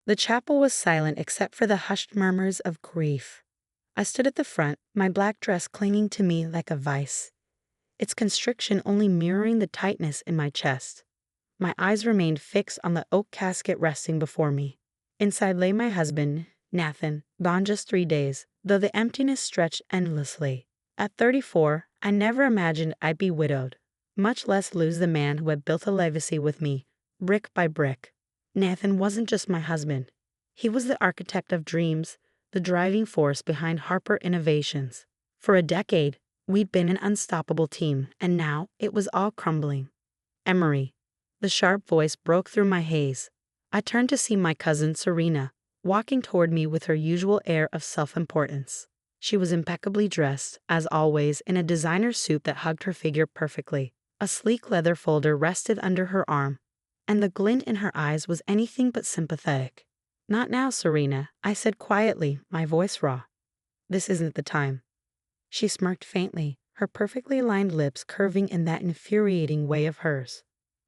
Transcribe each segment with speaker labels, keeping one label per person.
Speaker 1: The chapel was silent except for the hushed murmurs of grief. I stood at the front, my black dress clinging to me like a vice, its constriction only mirroring the tightness in my chest. My eyes remained fixed on the oak casket resting before me. Inside lay my husband, Nathan, gone just 3 days, though the emptiness stretched endlessly. At 34, I never imagined I'd be widowed, much less lose the man who had built a legacy with me, brick by brick. Nathan wasn't just my husband. He was the architect of dreams, the driving force behind Harper Innovations. For a decade, we'd been an unstoppable team, and now it was all crumbling. Emery. The sharp voice broke through my haze. I turned to see my cousin Serena, walking toward me with her usual air of self-importance. She was impeccably dressed, as always, in a designer suit that hugged her figure perfectly. A sleek leather folder rested under her arm, and the glint in her eyes was anything but sympathetic. "Not now, Serena," I said quietly, my voice raw. "This isn't the time." She smirked faintly, her perfectly lined lips curving in that infuriating way of hers.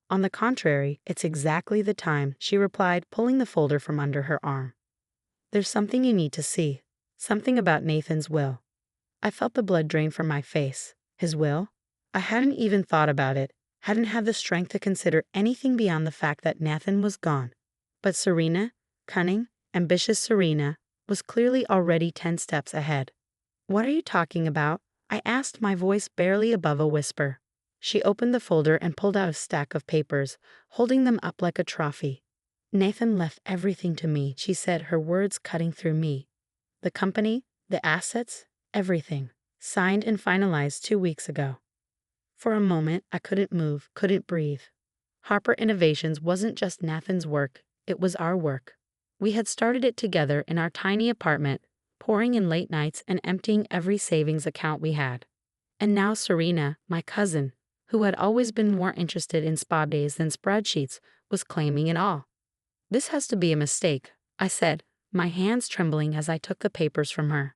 Speaker 1: "On the contrary, it's exactly the time," she replied, pulling the folder from under her arm. "There's something you need to see. Something about Nathan's will." I felt the blood drain from my face. His will? I hadn't even thought about it, hadn't had the strength to consider anything beyond the fact that Nathan was gone. But Serena, cunning, ambitious Serena, was clearly already 10 steps ahead. "What are you talking about?" I asked, my voice barely above a whisper. She opened the folder and pulled out a stack of papers, holding them up like a trophy. "Nathan left everything to me," she said, her words cutting through me. "The company, the assets, everything. Signed and finalized 2 weeks ago." For a moment, I couldn't move, couldn't breathe. Harper Innovations wasn't just Nathan's work, it was our work. We had started it together in our tiny apartment, pouring in late nights and emptying every savings account we had. And now Serena, my cousin, who had always been more interested in spa days than spreadsheets, was claiming it all. "This has to be a mistake," I said, my hands trembling as I took the papers from her.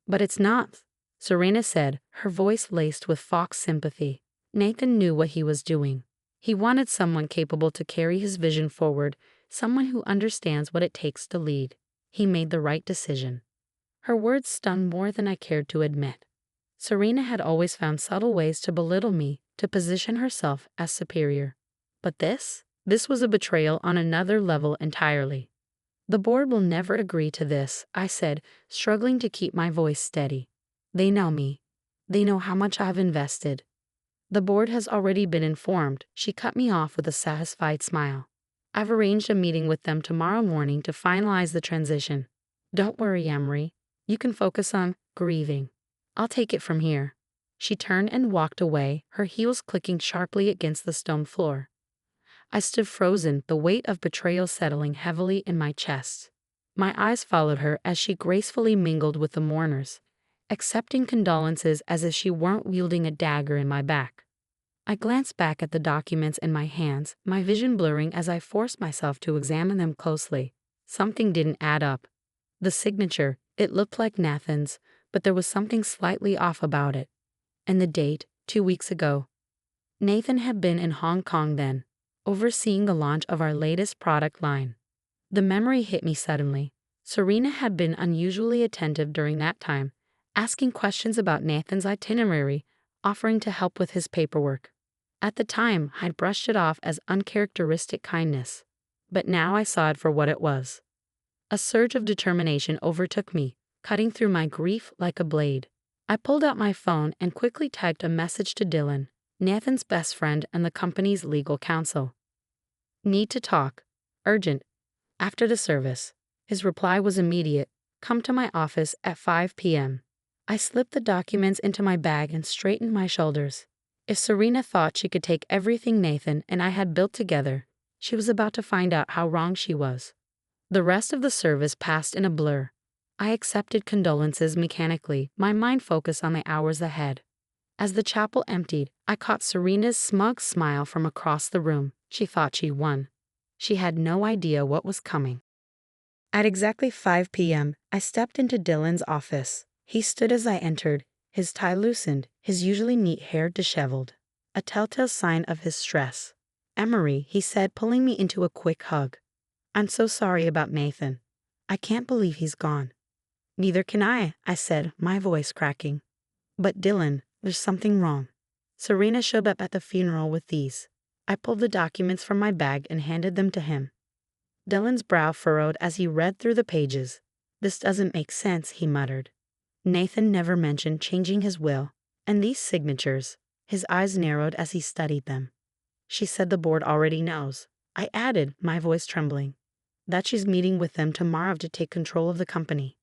Speaker 1: "But it's not," Serena said, her voice laced with fox sympathy. "Nathan knew what he was doing. He wanted someone capable to carry his vision forward, someone who understands what it takes to lead. He made the right decision." Her words stung more than I cared to admit. Serena had always found subtle ways to belittle me, to position herself as superior. But this was a betrayal on another level entirely. "The board will never agree to this," I said, struggling to keep my voice steady. "They know me. They know how much I've invested." "The board has already been informed," she cut me off with a satisfied smile. "I've arranged a meeting with them tomorrow morning to finalize the transition. Don't worry, Emery. You can focus on grieving. I'll take it from here." She turned and walked away, her heels clicking sharply against the stone floor. I stood frozen, the weight of betrayal settling heavily in my chest. My eyes followed her as she gracefully mingled with the mourners, accepting condolences as if she weren't wielding a dagger in my back. I glanced back at the documents in my hands, my vision blurring as I forced myself to examine them closely. Something didn't add up. The signature, it looked like Nathan's, but there was something slightly off about it. And the date, 2 weeks ago. Nathan had been in Hong Kong then, overseeing the launch of our latest product line. The memory hit me suddenly. Serena had been unusually attentive during that time, asking questions about Nathan's itinerary, offering to help with his paperwork. At the time, I'd brushed it off as uncharacteristic kindness, but now I saw it for what it was. A surge of determination overtook me, cutting through my grief like a blade. I pulled out my phone and quickly typed a message to Dylan, Nathan's best friend and the company's legal counsel. "Need to talk. Urgent. After the service." His reply was immediate. "Come to my office at 5 p.m. I slipped the documents into my bag and straightened my shoulders. If Serena thought she could take everything Nathan and I had built together, she was about to find out how wrong she was. The rest of the service passed in a blur. I accepted condolences mechanically, my mind focused on the hours ahead. As the chapel emptied, I caught Serena's smug smile from across the room. She thought she'd won. She had no idea what was coming. At exactly 5 p.m., I stepped into Dylan's office. He stood as I entered, his tie loosened, his usually neat hair disheveled, a telltale sign of his stress. "Emery," he said, pulling me into a quick hug. I'm so sorry about Nathan. I can't believe he's gone. Neither can I said, my voice cracking. But Dylan, there's something wrong. Serena showed up at the funeral with these. I pulled the documents from my bag and handed them to him. Dylan's brow furrowed as he read through the pages. This doesn't make sense, he muttered. Nathan never mentioned changing his will, and these signatures. His eyes narrowed as he studied them. She said the board already knows. I added, my voice trembling, that she's meeting with them tomorrow to take control of the company.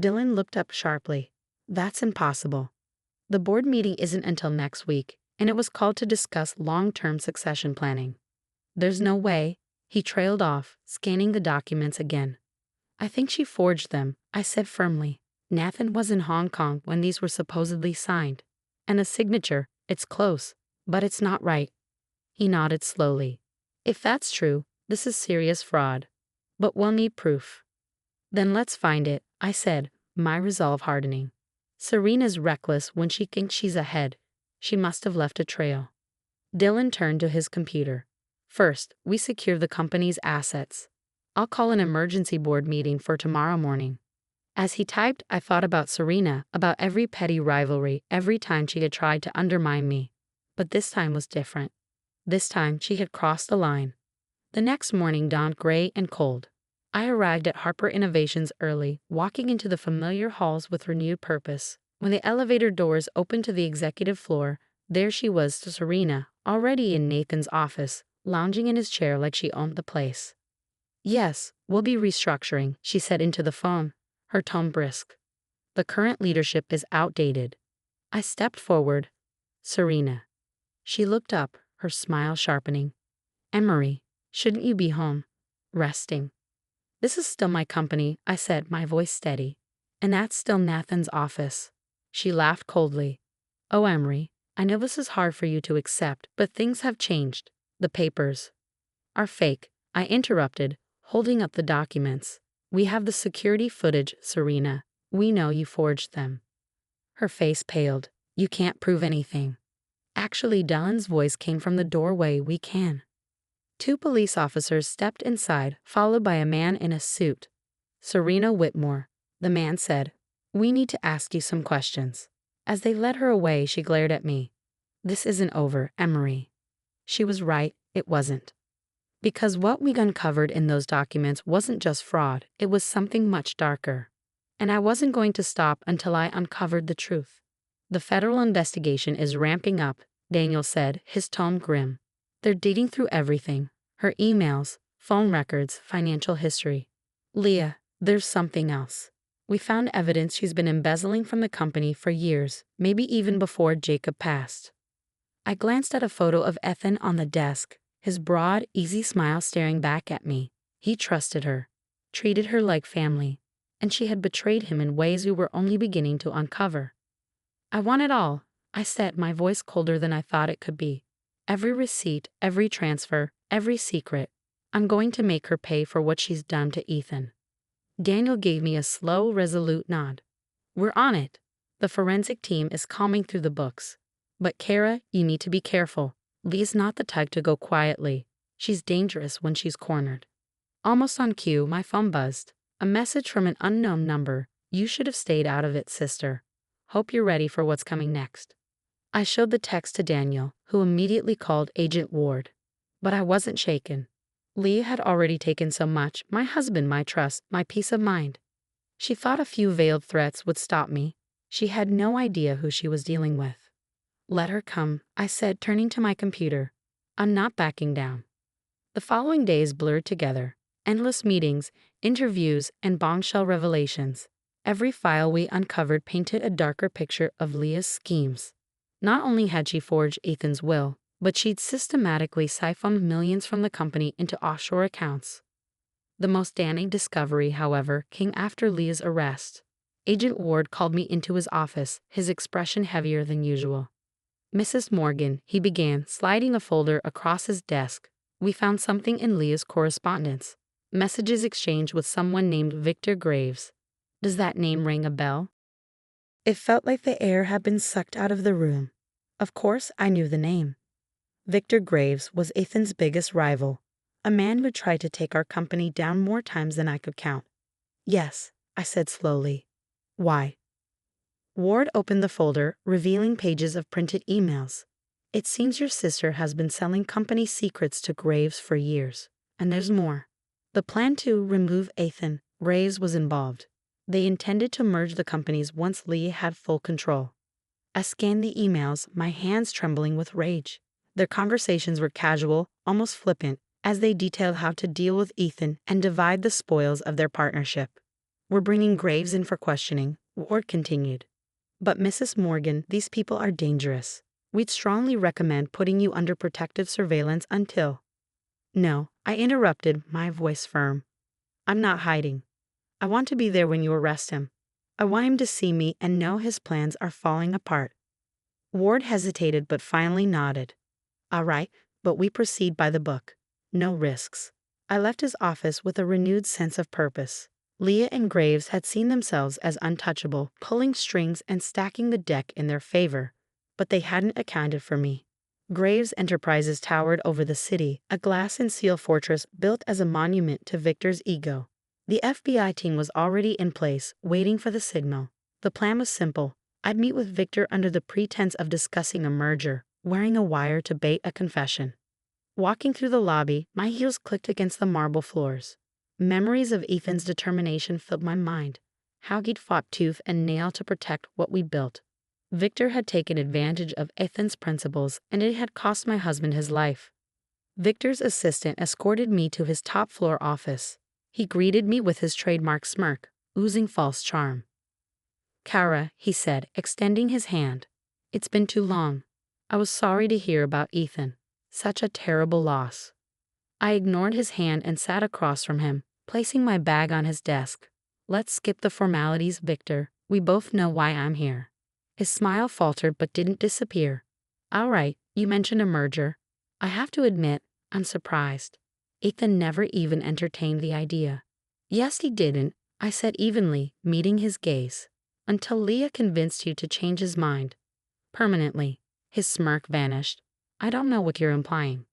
Speaker 1: Dylan looked up sharply. That's impossible. The board meeting isn't until next week, and it was called to discuss long-term succession planning. There's no way, he trailed off, scanning the documents again. I think she forged them, I said firmly. Nathan was in Hong Kong when these were supposedly signed. And the signature, it's close, but it's not right. He nodded slowly. If that's true, this is serious fraud. But we'll need proof. Then let's find it, I said, my resolve hardening. Serena's reckless when she thinks she's ahead. She must have left a trail. Dylan turned to his computer. First, we secure the company's assets. I'll call an emergency board meeting for tomorrow morning. As he typed, I thought about Serena, about every petty rivalry, every time she had tried to undermine me. But this time was different. This time she had crossed the line. The next morning dawned gray and cold. I arrived at Harper Innovations early, walking into the familiar halls with renewed purpose. When the elevator doors opened to the executive floor, there she was, Serena, already in Nathan's office, lounging in his chair like she owned the place. Yes, we'll be restructuring, she said into the phone, her tone brisk. The current leadership is outdated. I stepped forward. Serena. She looked up, her smile sharpening. Emery, shouldn't you be home? Resting. This is still my company, I said, my voice steady. And that's still Nathan's office. She laughed coldly. Oh, Emery, I know this is hard for you to accept, but things have changed. The papers are fake, I interrupted, holding up the documents. We have the security footage, Serena. We know you forged them. Her face paled. You can't prove anything. Actually, Dylan's voice came from the doorway. We can. Two police officers stepped inside, followed by a man in a suit. Serena Whitmore, the man said. We need to ask you some questions. As they led her away, she glared at me. This isn't over, Emery. She was right, it wasn't. Because what we uncovered in those documents wasn't just fraud, it was something much darker. And I wasn't going to stop until I uncovered the truth. The federal investigation is ramping up, Daniel said, his tone grim. They're digging through everything. Her emails, phone records, financial history. Leah, there's something else. We found evidence she's been embezzling from the company for years, maybe even before Jacob passed. I glanced at a photo of Ethan on the desk, his broad, easy smile staring back at me. He trusted her, treated her like family, and she had betrayed him in ways we were only beginning to uncover. I want it all, I said, my voice colder than I thought it could be. Every receipt, every transfer, every secret. I'm going to make her pay for what she's done to Ethan. Daniel gave me a slow, resolute nod. We're on it. The forensic team is combing through the books. But Kara, you need to be careful. Lee's not the type to go quietly. She's dangerous when she's cornered. Almost on cue, my phone buzzed. A message from an unknown number. You should have stayed out of it, sister. Hope you're ready for what's coming next. I showed the text to Daniel, who immediately called Agent Ward. But I wasn't shaken. Lee had already taken so much, my husband, my trust, my peace of mind. She thought a few veiled threats would stop me. She had no idea who she was dealing with. Let her come, I said, turning to my computer. I'm not backing down. The following days blurred together. Endless meetings, interviews, and bombshell revelations. Every file we uncovered painted a darker picture of Leah's schemes. Not only had she forged Ethan's will, but she'd systematically siphoned millions from the company into offshore accounts. The most damning discovery, however, came after Leah's arrest. Agent Ward called me into his office, his expression heavier than usual. Mrs. Morgan, he began, sliding a folder across his desk. We found something in Leah's correspondence. Messages exchanged with someone named Victor Graves. Does that name ring a bell? It felt like the air had been sucked out of the room. Of course, I knew the name. Victor Graves was Ethan's biggest rival, A man who tried to take our company down more times than I could count. Yes, I said slowly. Why? Ward opened the folder, revealing pages of printed emails. It seems your sister has been selling company secrets to Graves for years. And there's more. The plan to remove Ethan, Graves was involved. They intended to merge the companies once Leah had full control. I scanned the emails, my hands trembling with rage. Their conversations were casual, almost flippant, as they detailed how to deal with Ethan and divide the spoils of their partnership. We're bringing Graves in for questioning, Ward continued. But Mrs. Morgan, these people are dangerous. We'd strongly recommend putting you under protective surveillance until... No, I interrupted, my voice firm. I'm not hiding. I want to be there when you arrest him. I want him to see me and know his plans are falling apart. Ward hesitated but finally nodded. All right, but we proceed by the book. No risks. I left his office with a renewed sense of purpose. Leah and Graves had seen themselves as untouchable, pulling strings and stacking the deck in their favor, but they hadn't accounted for me. Graves Enterprises towered over the city, a glass and steel fortress built as a monument to Victor's ego. The FBI team was already in place, waiting for the signal. The plan was simple. I'd meet with Victor under the pretense of discussing a merger, wearing a wire to bait a confession. Walking through the lobby, my heels clicked against the marble floors. Memories of Ethan's determination filled my mind, how he'd fought tooth and nail to protect what we built. Victor had taken advantage of Ethan's principles, and it had cost my husband his life. Victor's assistant escorted me to his top-floor office. He greeted me with his trademark smirk, oozing false charm. Kara, he said, extending his hand. It's been too long. I was sorry to hear about Ethan. Such a terrible loss. I ignored his hand and sat across from him, placing my bag on his desk. Let's skip the formalities, Victor. We both know why I'm here. His smile faltered but didn't disappear. All right, you mentioned a merger. I have to admit, I'm surprised. Ethan never even entertained the idea. Yes, he didn't, I said evenly, meeting his gaze. Until Leah convinced you to change his mind. Permanently. His smirk vanished. I don't know what you're implying.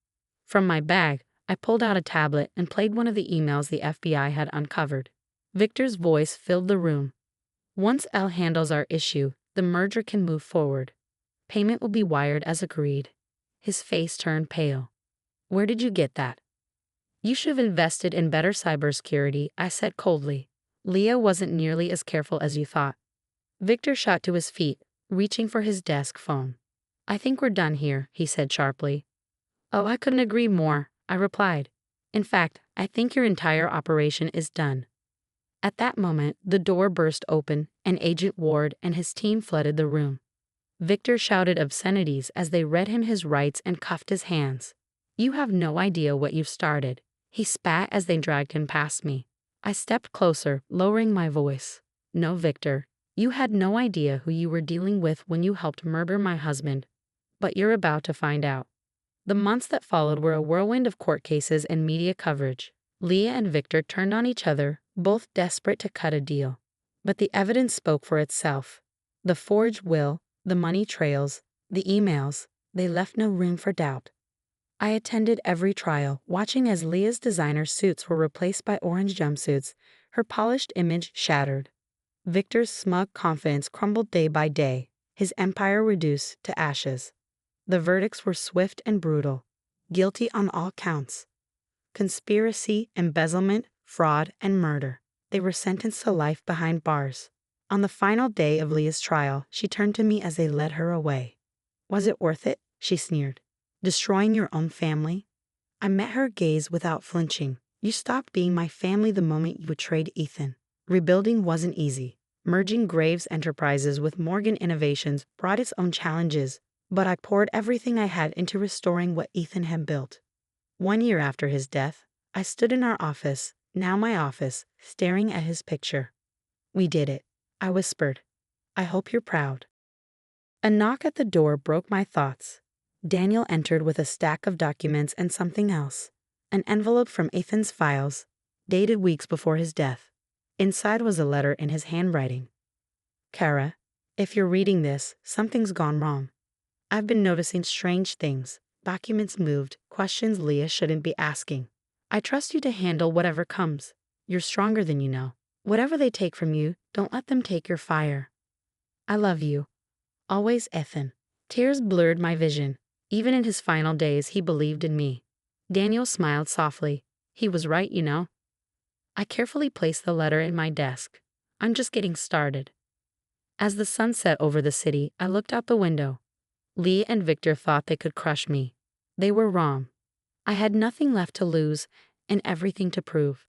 Speaker 1: From my bag, I pulled out a tablet and played one of the emails the FBI had uncovered. Victor's voice filled the room. Once L handles our issue, the merger can move forward. Payment will be wired as agreed. His face turned pale. Where did you get that? You should have invested in better cybersecurity, I said coldly. Leah wasn't nearly as careful as you thought. Victor shot to his feet, reaching for his desk phone. I think we're done here, he said sharply. Oh, I couldn't agree more, I replied. In fact, I think your entire operation is done. At that moment, the door burst open, and Agent Ward and his team flooded the room. Victor shouted obscenities as they read him his rights and cuffed his hands. You have no idea what you've started. He spat as they dragged him past me. I stepped closer, lowering my voice. No, Victor, you had no idea who you were dealing with when you helped murder my husband. But you're about to find out. The months that followed were a whirlwind of court cases and media coverage. Leah and Victor turned on each other, both desperate to cut a deal. But the evidence spoke for itself. The forged will, the money trails, the emails, they left no room for doubt. I attended every trial, watching as Leah's designer suits were replaced by orange jumpsuits, her polished image shattered. Victor's smug confidence crumbled day by day, his empire reduced to ashes. The verdicts were swift and brutal. Guilty on all counts. Conspiracy, embezzlement, fraud, and murder. They were sentenced to life behind bars. On the final day of Leah's trial, she turned to me as they led her away. Was it worth it? She sneered. Destroying your own family? I met her gaze without flinching. You stopped being my family the moment you betrayed Ethan. Rebuilding wasn't easy. Merging Graves Enterprises with Morgan Innovations brought its own challenges, but I poured everything I had into restoring what Ethan had built. 1 year after his death, I stood in our office, now my office, staring at his picture. We did it, I whispered. I hope you're proud. A knock at the door broke my thoughts. Daniel entered with a stack of documents and something else. An envelope from Ethan's files, dated weeks before his death. Inside was a letter in his handwriting. Kara, if you're reading this, something's gone wrong. I've been noticing strange things. Documents moved, questions Leah shouldn't be asking. I trust you to handle whatever comes. You're stronger than you know. Whatever they take from you, don't let them take your fire. I love you. Always, Ethan. Tears blurred my vision. Even in his final days, he believed in me. Daniel smiled softly. He was right, you know. I carefully placed the letter in my desk. I'm just getting started. As the sun set over the city, I looked out the window. Lee and Victor thought they could crush me. They were wrong. I had nothing left to lose and everything to prove.